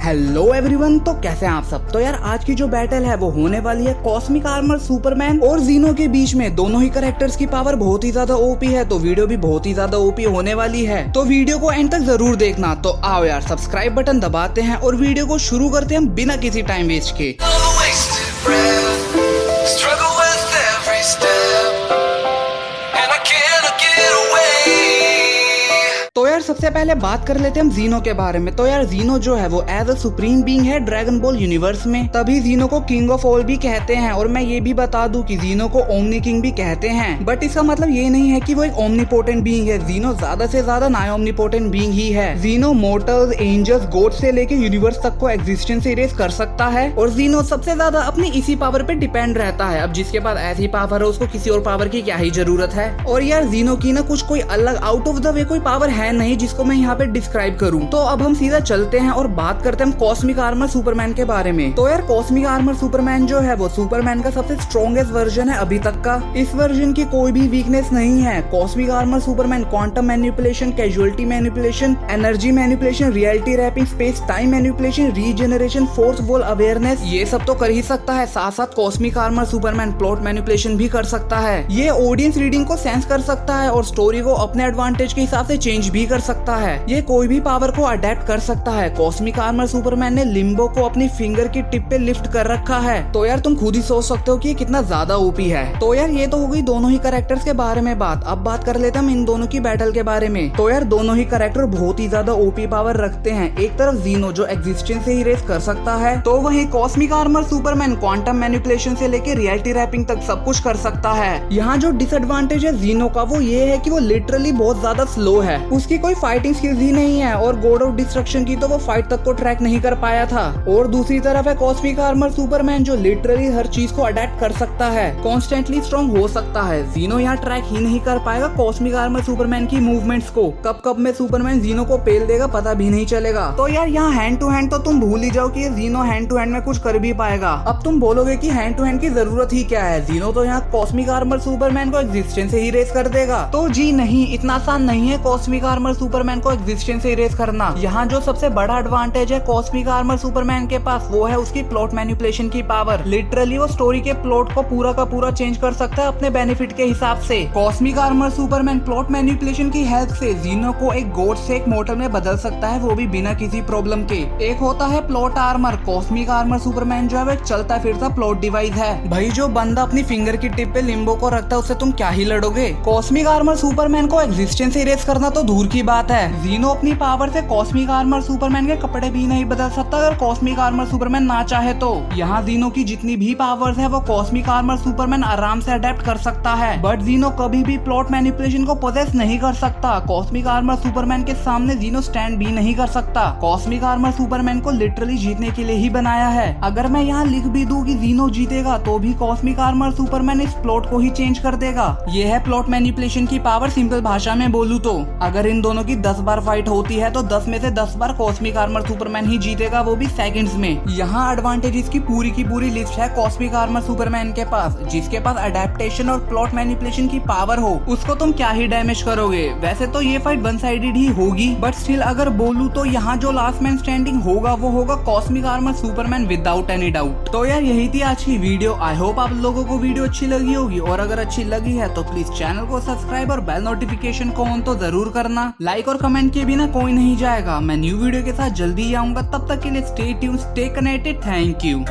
Hello everyone, तो कैसे हैं आप सब। तो यार आज की जो बैटल है वो होने वाली है कॉस्मिक आर्मर सुपरमैन और जीनो के बीच में। दोनों ही कैरेक्टर्स की पावर बहुत ही ज्यादा ओपी है, तो वीडियो भी बहुत ही ज्यादा ओपी होने वाली है। तो वीडियो को एंड तक जरूर देखना। तो आओ यार सब्सक्राइब बटन दबाते हैं और वीडियो को शुरू करते हैं बिना किसी टाइम वेस्ट के। तो यार सबसे पहले बात कर लेते हैं हम जीनो के बारे में। तो यार जीनो जो है वो एज अ सुप्रीम बीइंग है ड्रैगन बॉल यूनिवर्स में, तभी जीनो को किंग ऑफ ऑल भी कहते हैं। और मैं ये भी बता दूं कि जीनो को ओमनी किंग भी कहते हैं, बट इसका मतलब ये नहीं है कि वो एक ओमनीपोटेंट बीइंग है। जीनो ज्यादा से ज्यादा ना ओमनीपोटेंट बीइंग ही है। जीनो मोर्टल्स, एंजल्स, गॉड से लेके यूनिवर्स तक को एग्जिस्टेंस से इरेज कर सकता है। और जीनो सबसे ज्यादा अपनी इसी पावर पे डिपेंड रहता है। अब जिसके पास ऐसी पावर है उसको किसी और पावर की क्या ही जरूरत है। और यार जीनो की ना कुछ कोई अलग आउट ऑफ द वे कोई पावर है नहीं जिसको मैं यहाँ पे डिस्क्राइब करूँ। तो अब हम सीधा चलते हैं और बात करते हैं कॉस्मिक आर्मर सुपरमैन के बारे में। तो यार कॉस्मिक आर्मर सुपरमैन जो है वो सुपरमैन का सबसे स्ट्रॉन्गेस्ट वर्जन है अभी तक का। इस वर्जन की कोई भी वीकनेस नहीं है। Cosmic armour Superman quantum manipulation, causality manipulation, energy manipulation, reality warping, space time manipulation, regeneration, force wall awareness, ये सब तो कर ही सकता है। साथ साथ cosmic armour Superman plot manipulation भी कर सकता है। ये ऑडियंस रीडिंग को सेंस कर सकता है और स्टोरी को अपने एडवांटेज के हिसाब से चेंज भी कर सकता है। ये कोई भी पावर को अडेप्ट कर सकता है। कॉस्मिक आर्मर सुपरमैन ने लिम्बो को अपनी फिंगर की टिप पे लिफ्ट कर रखा है। तो यार तुम खुद ही सोच सकते हो कि ये कितना ज्यादा ओपी है। तो यार ये तो हो गई दोनों ही कैरेक्टर्स के बारे में बात। अब बात कर लेते हैं हम इन दोनों की बैटल के बारे में। तो यार दोनों ही कैरेक्टर बहुत ही ज्यादा ओपी पावर रखते हैं। एक तरफ जीनो जो एग्जिस्टेंस से ही रेस कर सकता है, तो वहीं cosmic armour Superman quantum manipulation से लेकर रियलिटी रैपिंग तक सब कुछ कर सकता है। यहाँ जो डिसएडवांटेज है जीनो का वो ये है कि वो लिटरली बहुत ज्यादा स्लो है। उसकी कोई फाइटिंग स्किल्स ही नहीं है और गॉड ऑफ डिस्ट्रक्शन की तो वो फाइट तक को ट्रैक नहीं कर पाया था। और दूसरी तरफ है कॉस्मिक आर्मर सुपरमैन जो लिटरली हर चीज को अडेप्ट कर सकता है, कॉन्स्टेंटली स्ट्रॉन्ग हो सकता है। जीनो यहाँ ट्रैक ही नहीं कर पाएगा कॉस्मिक आर्मर सुपरमैन की मूवमेंट्स को। कब कब में सुपरमैन जीनो को पेल देगा पता भी नहीं चलेगा। तो यार यहाँ हैंड टू हैंड तो तुम भूल ही जाओ कि जीनो हैंड टू हैंड में कुछ कर भी पाएगा। अब तुम बोलोगे कि हैंड टू हैंड की जरूरत ही क्या है, जीनो तो यहाँ कॉस्मिक आर्मर सुपरमैन को एग्जिस्टेंस से ही रेस कर देगा। तो जी नहीं, इतना आसान नहीं है कॉस्मिक आर्मर सुपरमैन को एग्जिस्टेंस से इरेज करना। यहाँ जो सबसे बड़ा एडवांटेज है कॉस्मिक आर्मर सुपरमैन के पास वो है उसकी प्लॉट मैनिपुलेशन की पावर। लिटरली वो स्टोरी के प्लॉट को पूरा का पूरा चेंज कर सकता है अपने बेनिफिट के हिसाब से। Cosmic armour Superman plot manipulation की हेल्प से जीनो को एक गॉड से एक मोर्टल में बदल सकता है, वो भी बिना किसी प्रॉब्लम के। एक होता है plot armour. Cosmic armour Superman जो है चलता फिरता प्लॉट डिवाइस है। भाई जो बंदा अपनी फिंगर की टिप पे लिम्बो को रखता है उससे तुम क्या ही लड़ोगे। कॉस्मिक आर्मर सुपरमैन को एग्जिस्टेंस से इरेज करना तो दूर की बात है, जीनो अपनी पावर से कॉस्मिक आर्मर सुपरमैन के कपड़े भी नहीं बदल सकता अगर कॉस्मिक आर्मर सुपरमैन ना चाहे तो। यहाँ जीनो की जितनी भी पावर्स है वो कॉस्मिक आर्मर सुपरमैन आराम से अडेप्ट कर सकता है, बट जीनो कभी भी प्लॉट मैनिपुलेशन को पोजेस नहीं कर सकता। कॉस्मिक आर्मर सुपरमैन के सामने जीनो स्टैंड भी नहीं कर सकता। कॉस्मिक आर्मर सुपरमैन को लिटरली जीतने के लिए ही बनाया है। अगर मैं यहाँ लिख भी दूं कि जीनो जीतेगा तो भी कॉस्मिक आर्मर सुपरमैन इस प्लॉट को ही चेंज कर देगा। ये है प्लॉट मैनिपुलेशन की पावर। सिंपल भाषा में बोलूं तो अगर इन दोनों की 10 बार फाइट होती है तो 10 में से 10 बार कॉस्मिक आर्मर सुपरमैन ही जीतेगा, वो भी सेकंड्स में। यहाँ एडवांटेजेस की पूरी लिस्ट है कॉस्मिक आर्मर सुपरमैन के पास। जिसके पास अडेप्टेशन और प्लॉट मैनिपुलेशन की पावर हो उसको तुम क्या ही डैमेज करोगे। वैसे तो ये फाइट वन साइडेड ही होगी, बट स्टिल अगर बोलूं तो यहाँ जो लास्ट मैन स्टैंडिंग होगा वो होगा cosmic armour Superman without any doubt. तो यार यही थी आज की वीडियो। आई होप आप लोगों को वीडियो अच्छी लगी होगी, और अगर अच्छी लगी है तो प्लीज चैनल को सब्सक्राइब और बेल नोटिफिकेशन को ऑन तो जरूर करना। लाइक और कमेंट के बिना कोई नहीं जाएगा। मैं न्यू वीडियो के साथ जल्दी ही आऊंगा, तब तक के लिए stay tune, stay connected. Thank you.